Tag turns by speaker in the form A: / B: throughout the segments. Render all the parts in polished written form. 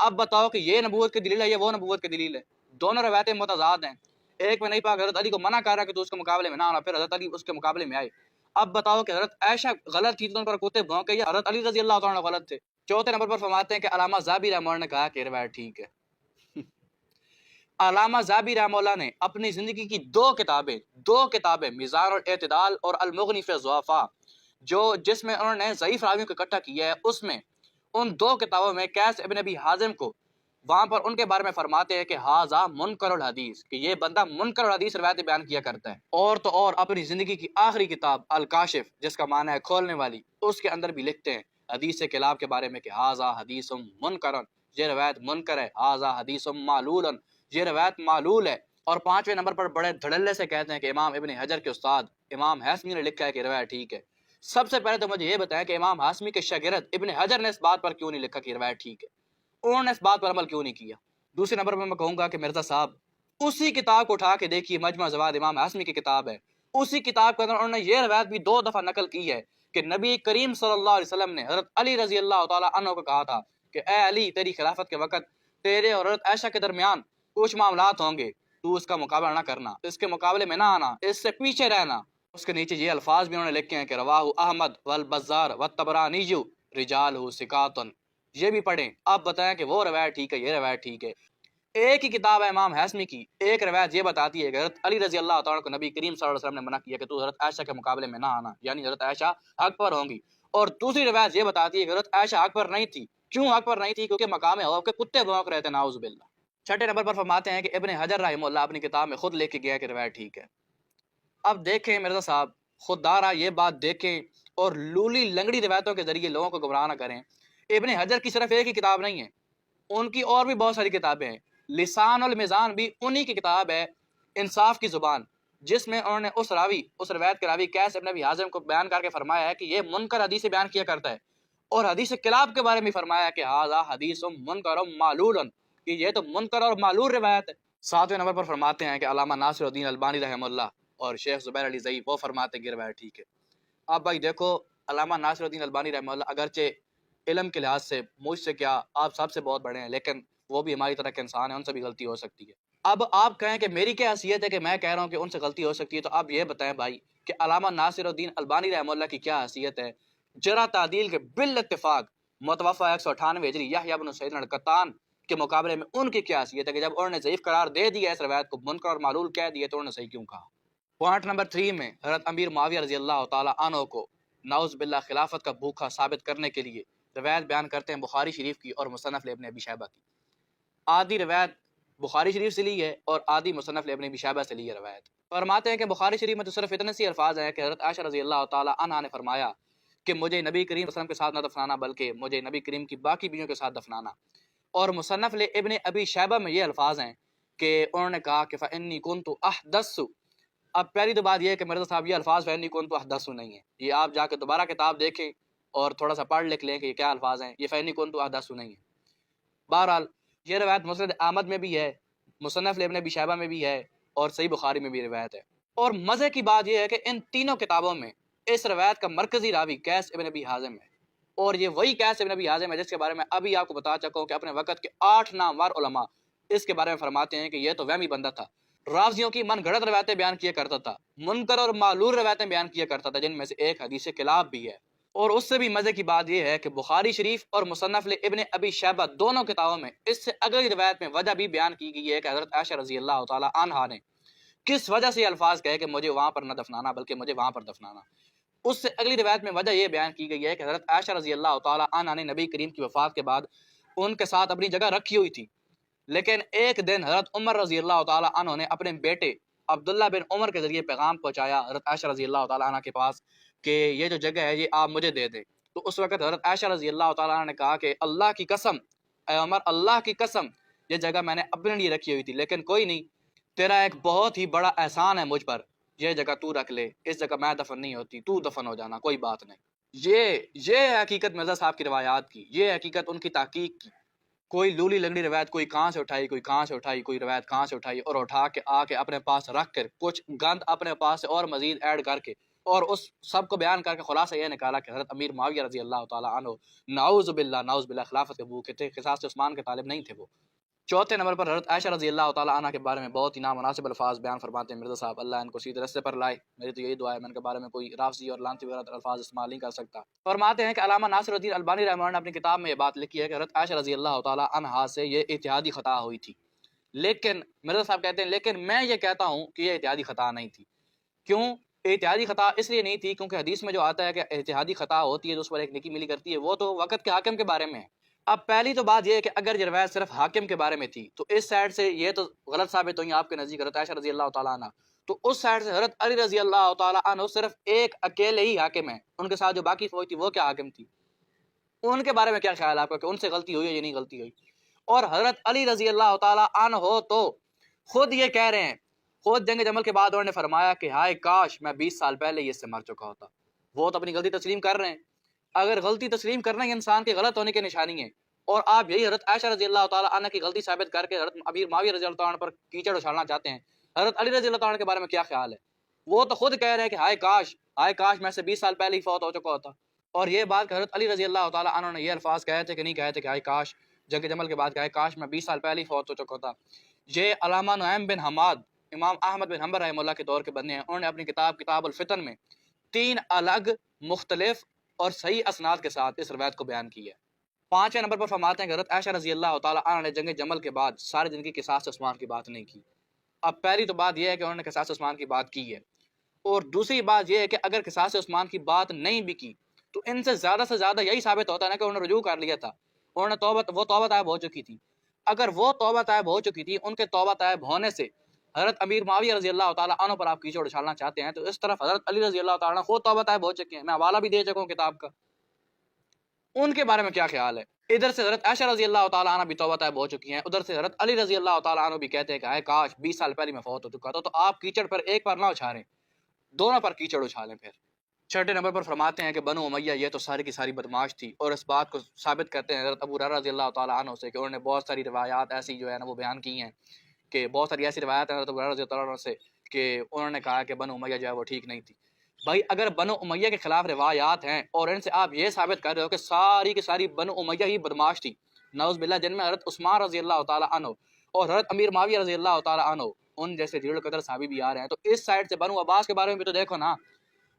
A: اب بتاؤ کہ یہ نبوت کی دلیل ہے یا وہ نبوت کی دلیل ہے؟ دونوں روایتیں متضاد ہیں. ایک میں نہیں پاک حضرت علی کو منع کر رہا کہ تو اس کے مقابلے میں نہ آنا، پھر حضرت علی اس کے مقابلے میں آئے. اب بتاؤ کہ حضرت عائشہ غلط تھی تو ان پر کوتے بھونکے یا حضرت علی رضی اللہ تعالیٰ غلط تھے؟ چوتھے نمبر پر فرماتے ہیں کہ علامہ زابی رحمہ اللہ نے کہا کہ روایت ٹھیک ہے. علامہ زابی رحمہ اللہ نے اپنی زندگی کی دو کتابیں میزان الاعتدال اور المغنی فی الضعفاء جس میں انہوں نے ضعیف راویوں کو اکٹھا کیا ہے، اس میں ان دو کتابوں میں قیس ابن ابی حازم کو وہاں پر ان کے بارے میں فرماتے ہیں کہ ہاذا منکر الحدیث، کہ یہ بندہ منکر الحدیث روایتیں بیان کیا کرتا ہے. اور تو اور اپنی زندگی کی آخری کتاب الکاشف، جس کا معنی ہے کھولنے والی، اس کے اندر بھی لکھتے ہیں حدیث کلاب کے بارے میں کہ ہاذا حدیث منکر، یہ روایت منکر ہے. ہاذا حدیث معلول، یہ روایت معلول ہے. اور پانچویں نمبر پر بڑے دھڑلے سے کہتے ہیں کہ امام ابن حجر کے استاد امام ہاشمی نے لکھا ہے کہ روایت ٹھیک ہے. سب سے پہلے تو مجھے یہ بتائیں کہ امام ہاشمی کے شاگرد ابن حجر نے اس بات پر کیوں نہیں لکھا کہ روایت ٹھیک ہے؟ انہوں نے اس بات پر عمل کیوں نہیں کیا؟ دوسرے نمبر پر میں کہوں گا کہ مرزا صاحب اسی کتاب کو اٹھا کے دیکھیے، مجمع زواد امام ہاشمی کی کتاب ہے. اسی کتاب کے اندر انہوں نے یہ روایت بھی 2 دفعہ نقل کی ہے کہ نبی کریم صلی اللہ علیہ وسلم نے حضرت علی رضی اللہ تعالی عنہ کو کہا تھا کہ اے علی، تیری خلافت کے وقت تیرے اور حضرت عائشہ کے درمیان کچھ معاملات ہوں گے، تو اس کا مقابلہ نہ کرنا، اس کے مقابلے میں نہ آنا، اس سے پیچھے رہنا. اس کے نیچے یہ الفاظ بھی انہوں نے لکھے ہیں کہ رواہ احمد والبزار والطبرانی رجالہ ثقات، یہ بھی پڑھیں. آپ بتائیں کہ وہ روایت ٹھیک ہے، یہ روایت ٹھیک ہے. ایک ہی کتاب ہے امام ہاشمی کی، ایک روایت یہ بتاتی ہے کہ حضرت علی رضی اللہ تعالیٰ کو نبی کریم صلی اللہ علیہ وسلم نے منع کیا کہ تو حضرت عائشہ کے مقابلے میں نہ آنا، یعنی حضرت عائشہ حق پر ہوں گی. اور دوسری روایت یہ بتاتی ہے کہ حضرت عائشہ حق پر نہیں تھی. کیوں حق پر نہیں تھی؟ کیونکہ مقام ہوا کے کتے بھونک رہے تھے، نعوذ باللہ. چھٹے نمبر پر فرماتے ہیں کہ ابن حجر رحمہ اللہ اپنی کتاب میں خود لے کے گیا کہ روایت ٹھیک ہے. اب دیکھیں مرزا صاحب، خود دارا یہ بات دیکھیں اور لولی لنگڑی روایتوں کے ذریعے لوگوں کو گمراہ نہ کریں. ابن حجر کی صرف ایک ہی کتاب نہیں ہے، ان کی اور بھی بہت ساری کتابیں ہیں. لسان المیزان بھی انہی کی کتاب ہے، انصاف کی زبان، جس میں انہوں نے اس روایت کے راوی قیس ابن ابی حازم کو بیان کر کے فرمایا ہے کہ یہ منکر حدیث بیان کیا کرتا ہے. اور حدیث کلاب کے بارے میں فرمایا ہے کہ ھذا حدیث منکر معلول، کہ یہ تو منکر اور معلول روایت ہے. ساتویں نمبر پر فرماتے ہیں کہ علامہ ناصر الدین البانی رحمہ اللہ اور شیخ زبیر علی زئی وہ فرماتے ہیں کہ روایت ٹھیک ہے. اب بھائی دیکھو، علامہ ناصر الدین البانی رحمہ اللہ اگرچہ علم کے لحاظ سے مجھ سے کیا آپ سب سے بہت بڑے ہیں، لیکن وہ بھی ہماری طرح کے انسان ہیں، ان سے بھی غلطی ہو سکتی ہے. اب آپ کہیں کہ میری کیا حیثیت ہے کہ میں کہہ رہا ہوں کہ ان سے غلطی ہو سکتی ہے، تو آپ یہ بتائیں بھائی کہ علامہ ناصر الدین البانی رحمہ اللہ کی کیا حیثیت ہے؟ جرح تعدیل کے بالاتفاق متوفی 198 ہجری یحییٰ بن سعید القطان کے مقابلے میں ان کی کیا حیثیت ہے کہ جب انہوں نے ضعیف قرار دے دیا اس روایت کو، منکر اور معلول کہہ دیے، تو انہوں نے صحیح کیوں کہا؟ پوائنٹ نمبر 3 میں حضرت امیر معاویہ رضی اللہ تعالی عنہ کو نعوذ باللہ خلافت کا بھوکا ثابت کرنے کے لیے روایت بیان کرتے ہیں بخاری شریف کی اور مصنف ابن ابی شیبہ کی. آدھی روایت بخاری شریف سے لی ہے اور آدھی مصنف ابن ابی شیبہ سے لی ہے روایت. فرماتے ہیں کہ بخاری شریف میں تو صرف اتنے سی الفاظ ہیں کہ حضرت عائشہ رضی اللہ تعالی عنہا نے فرمایا کہ مجھے نبی کریم صلی اللہ علیہ وسلم کے ساتھ نہ دفنانا بلکہ مجھے نبی کریم کی باقی بیویوں کے ساتھ دفنانا. اور مصنف ابن ابی شیبہ میں یہ الفاظ ہیں کہ انہوں نے کہا کہ فإنی کنت احدث. اب پہلی تو بات یہ ہے کہ مرزا صاحب یہ الفاظ فإنی کنت احدث نہیں ہے، یہ آپ جا کے دوبارہ کتاب دیکھیں اور تھوڑا سا پڑھ لکھ لیں کہ یہ کیا الفاظ ہیں. یہ فإنی کنت احدث نہیں ہے. بہرحال یہ روایت مسند احمد میں بھی ہے، مصنف ابن ابی شیبہ میں بھی ہے اور صحیح بخاری میں بھی روایت ہے. اور مزے کی بات یہ ہے کہ ان تینوں کتابوں میں اس روایت کا مرکزی راوی قیس ابن ابی حازم ہے، اور یہ وہی قیس ابن ابی حازم ہے جس کے بارے میں ابھی آپ کو بتا چکا ہوں کہ اپنے وقت کے 8 نامور علماء اس کے بارے میں فرماتے ہیں کہ یہ تو وہمی بندہ تھا، راویوں کی من گھڑت روایتیں بیان کیا کرتا تھا، منکر اور معلول روایتیں بیان کیا کرتا تھا، جن میں سے ایک حدیث کلاب بھی ہے. اور اس سے بھی مزے کی بات یہ ہے کہ بخاری شریف اور مصنف ابن ابی شیبہ دونوں کتابوں میں اس سے اگلی روایت میں وجہ بھی بیان کی گئی ہے کہ حضرت عائشہ رضی اللہ تعالی عنہا نے کس وجہ سے یہ الفاظ کہے کہ مجھے وہاں پر نہ دفنانا بلکہ مجھے وہاں پر دفنانا. اس سے اگلی روایت میں وجہ یہ بیان کی گئی ہے کہ حضرت عائشہ رضی اللہ تعالی عنہا نے نبی کریم کی وفات کے بعد ان کے ساتھ اپنی جگہ رکھی ہوئی تھی، لیکن ایک دن حضرت عمر رضی اللہ تعالی عنہ نے اپنے بیٹے عبداللہ بن عمر کے ذریعے پیغام پہنچایا حضرت عائشہ رضی اللہ تعالی عنہ کے پاس کہ یہ جو جگہ ہے یہ آپ مجھے دے دیں. تو اس وقت حضرت عائشہ رضی اللہ تعالی عنہ نے کہا کہ اللہ کی قسم اے عمر، اللہ کی قسم یہ جگہ میں نے اپنے لیے رکھی ہوئی تھی، لیکن کوئی نہیں، تیرا ایک بہت ہی بڑا احسان ہے مجھ پر، یہ جگہ تو رکھ لے، اس جگہ میں دفن نہیں ہوتی، تو دفن ہو جانا، کوئی بات نہیں. یہ حقیقت مرزا صاحب کی روایات کی، یہ حقیقت ان کی تحقیق کی. کوئی لولی لنگڑی روایت کوئی کہاں سے اٹھائی، کوئی کہاں سے اٹھائی، کوئی روایت کہاں سے اٹھائی اور اٹھا کے آ کے اپنے پاس رکھ کر کچھ گند اپنے پاس سے اور مزید ایڈ کر کے اور اس سب کو بیان کر کے خلاصہ یہ نکالا کہ حضرت امیر معاویہ رضی اللہ تعالیٰ عنہ نعوذ باللہ خلافت کے بھوکے تھے، قصاص عثمان کے طالب نہیں تھے وہ۔ چوتھے نمبر پر حضرت عائشہ رضی اللہ تعالیٰ عنہ کے بارے میں بہت ہی نامناسب الفاظ بیان فرماتے ہیں مرزا صاحب، اللہ ان کو سیدھے راستے پر لائے۔ میری تو یہی دعا ہے، میں ان کے بارے میں کوئی رافضی اور لعنتی وغیرہ الفاظ استعمال نہیں کر سکتا۔ فرماتے ہیں کہ علامہ ناصر الدین البانی رحمہ اللہ نے اپنی کتاب میں یہ بات لکھی ہے کہ حضرت عائشہ رضی اللہ تعالیٰ عنہا سے یہ اتحادی خطا ہوئی تھی، لیکن مرزا صاحب کہتے ہیں لیکن میں یہ کہتا ہوں کہ یہ اتحادی خطا نہیں تھی۔ کیوں اتحادی خطا اس لیے نہیں تھی؟ کیونکہ حدیث میں جو آتا ہے کہ اتحادی خطا ہوتی ہے تو اس پر ایک نیکی ملی کرتی ہے، وہ تو وقت کے حاکم کے بارے میں ہے۔ اب پہلی تو بات یہ ہے کہ اگر یہ روایت صرف حاکم کے بارے میں تھی تو اس سائڈ سے یہ تو غلط ثابت ہوئی آپ کے نزدیک حضرت عائشہ رضی اللہ تعالیٰ عنہ، تو اس سائڈ سے حضرت علی رضی اللہ تعالیٰ عنہ صرف ایک اکیلے ہی حاکم ہیں، ان کے ساتھ جو باقی فوج تھی وہ کیا حاکم تھی؟ ان کے بارے میں کیا خیال ہے آپ کا کہ ان سے غلطی ہوئی ہے یا نہیں غلطی ہوئی؟ اور حضرت علی رضی اللہ تعالیٰ عنہ ہو تو خود یہ کہہ رہے ہیں، خود جنگ جمل کے بعد انہوں نے فرمایا کہ ہائے کاش میں 20 سال پہلے یہ اس سے مر چکا ہوتا۔ وہ تو اپنی غلطی تسلیم کر رہے ہیں، اگر غلطی تسلیم کرنا ہی انسان کے غلط ہونے کی نشانی ہے، اور آپ یہی حضرت عائشہ رضی اللہ تعالیٰ عنہ کی غلطی ثابت کر کے حضرت امیر معاویہ رضی اللہ تعالیٰ عنہ پر کیچڑ اچھالنا چاہتے ہیں، حضرت علی رضی اللہ تعالیٰ عنہ کے بارے میں کیا خیال ہے؟ وہ تو خود کہہ رہے ہیں کہ ہائے کاش میں سے 20 سال پہلے ہی فوت ہو چکا ہوتا۔ اور یہ بات کہ حضرت علی رضی اللہ تعالیٰ عنہ نے یہ الفاظ کہے تھے کہ نہیں کہے تھے کہ ہائے کاش جنگ جمل کے بعد کہے کاش میں 20 سال پہلے ہی فوت ہو چکا ہوتا، یہ علامہ نعیم بن حماد امام احمد بن حنبل رحمہ اللہ کے دور کے بندے ہیں، انہوں نے اپنی کتاب الفتن میں 3 الگ مختلف اور صحیح اسناد کے ساتھ اس روایت کو بیان کی ہے۔ 5ویں نمبر پر فرماتے ہیں کہ حضرت عائشہ رضی اللہ تعالیٰ عنہ نے جنگ جمل کے بعد سارے دن کی قصاص عثمان کی بات نہیں کی۔ اب پہلی تو بات یہ ہے کہ انہوں نے قصاص عثمان کی بات کی ہے، اور دوسری بات یہ ہے کہ اگر قصاص عثمان کی بات نہیں بھی کی تو ان سے زیادہ یہی ثابت ہوتا ہے نا کہ انہوں نے رجوع کر لیا تھا، انہوں نے توبہ طائب ہو چکی تھی۔ اگر وہ توبہ طائب ہو چکی تھی، ان کے توبہ طائب ہونے سے حضرت امیر معاویہ رضی اللہ تعالیٰ عنہ پر آپ کیچڑ اچھالنا چاہتے ہیں، تو اس طرف حضرت علی رضی اللہ تعالیٰ عنہ خود توبہ طائب ہو چکے ہیں، میں حوالہ بھی دے چکا ہوں کتاب کا، ان کے بارے میں کیا خیال ہے؟ ادھر سے حضرت عائشہ رضی اللہ تعالیٰ عنہ بھی توبہ طائب ہو چکی ہیں، ادھر سے حضرت علی رضی اللہ تعالیٰ عنہ بھی کہتے ہیں کہ ہائے کاش 20 سال پہلے میں فوت ہو چکا تھا، تو آپ کیچڑ پر ایک پر نہ اچھالیں، دونوں پر کیچڑ اچھالیں۔ پھر 6 نمبر پر فرماتے ہیں کہ بنو امیہ یہ تو ساری کی ساری بدماش تھی، اور اس بات کو ثابت کرتے ہیں حضرت ابو ہریرہ رضی اللہ تعالیٰ عنہ سے کہ انہوں نے بہت ساری روایات ایسی جو ہے نا وہ بیان کی ہیں، کہ بہت ساری ایسی روایات ہیں حضرت ابو ہریرہ رضی اللہ عنہ سے کہ انہوں نے کہا کہ بنو امیہ جو ہے وہ ٹھیک نہیں تھی۔ بھائی اگر بنو امیہ کے خلاف روایات ہیں اور ان سے آپ یہ ثابت کر رہے ہو کہ ساری کی ساری بنو امیہ ہی بدماش تھی، نعوذ باللہ، جن میں حضرت عثمان رضی اللہ تعالیٰ عنہ اور حضرت امیر معاویہ رضی اللہ تعالیٰ عنہ ان جیسے جلیل القدر صحابی بھی آ رہے ہیں، تو اس سائڈ سے بنو عباس کے بارے میں بھی تو دیکھو نا،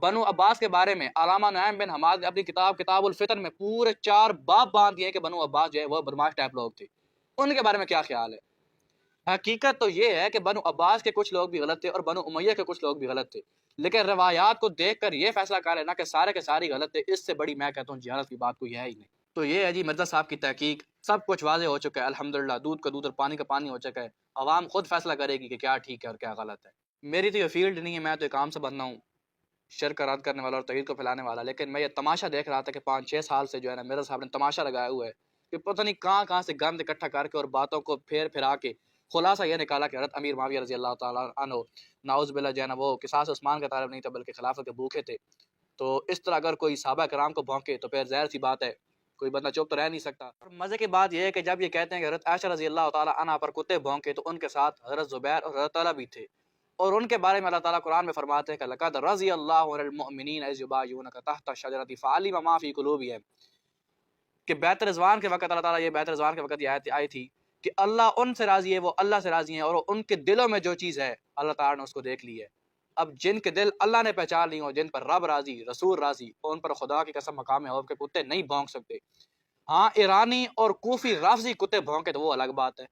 A: بنو عباس کے بارے میں علامہ نعیم بن حماد نے اپنی کتاب الفتن میں پورے 4 باب باندھ دیے کہ بنو عباس جو ہے وہ بدماش ٹائپ لوگ تھے، ان کے بارے میں کیا خیال ہے؟ حقیقت تو یہ ہے کہ بنو عباس کے کچھ لوگ بھی غلط تھے اور بنو امیہ کے کچھ لوگ بھی غلط تھے، لیکن روایات کو دیکھ کر یہ فیصلہ کر لینا کہ سارے کے سارے غلط تھے، اس سے بڑی میں کہتا ہوں جہالت کی بات کوئی ہے ہی نہیں۔ تو یہ ہے جی مرزا صاحب کی تحقیق، سب کچھ واضح ہو چکا ہے الحمدللہ، دودھ کا دودھ اور پانی کا پانی ہو چکا ہے، عوام خود فیصلہ کرے گی کہ کیا ٹھیک ہے اور کیا غلط ہے۔ میری تو یہ فیلڈ نہیں ہے، میں تو ایک عام سا بندہ ہوں، شرک رد کرنے والا اور توحید کو پھیلانے والا، لیکن میں یہ تماشا دیکھ رہا تھا کہ 5-6 سال سے جو ہے نا مرزا صاحب نے تماشا لگایا ہوا ہے کہ پتہ نہیں کہاں سے گند اکٹھا کر کے اور باتوں کو پھیر پھرا کے خلاصہ یہ نکالا کہ حضرت امیر معاویہ رضی اللہ تعالیٰ عنہ نعوذ باللہ جو ہے نا وہ قصاص عثمان کا طالب نہیں تھا بلکہ خلافت کے بھوکے تھے۔ تو اس طرح اگر کوئی صحابہ کرام کو بھونکے تو پھر ظاہر سی بات ہے کوئی بندہ چپ تو رہ نہیں سکتا۔ اور مزے کی بات یہ ہے کہ جب یہ کہتے ہیں کہ حضرت عائشہ رضی اللہ تعالیٰ عنہ پر کتے بھونکے تو ان کے ساتھ حضرت زبیر اور حضرت طلحہ بھی تھے، اور ان کے بارے میں اللہ تعالیٰ قرآن میں فرماتے ہیں کہ لقد رضی اللہ عن المؤمنین اذ یبایعونک تحت الشجرۃ فعلم ما فی قلوبہم، کہ بیعت رضوان کے وقت اللہ تعالیٰ یہ بیعت رضوان کے وقت یہ آیت آئی تھی کہ اللہ ان سے راضی ہے، وہ اللہ سے راضی ہیں، اور ان کے دلوں میں جو چیز ہے اللہ تعالیٰ نے اس کو دیکھ لی ہے۔ اب جن کے دل اللہ نے پہچان لی ہوں، جن پر رب راضی، رسول راضی، ان پر خدا کی قسم مقام ہے کہ کتے نہیں بھونک سکتے۔ ہاں ایرانی اور کوفی رافضی کتے بھونکے تو وہ الگ بات ہے۔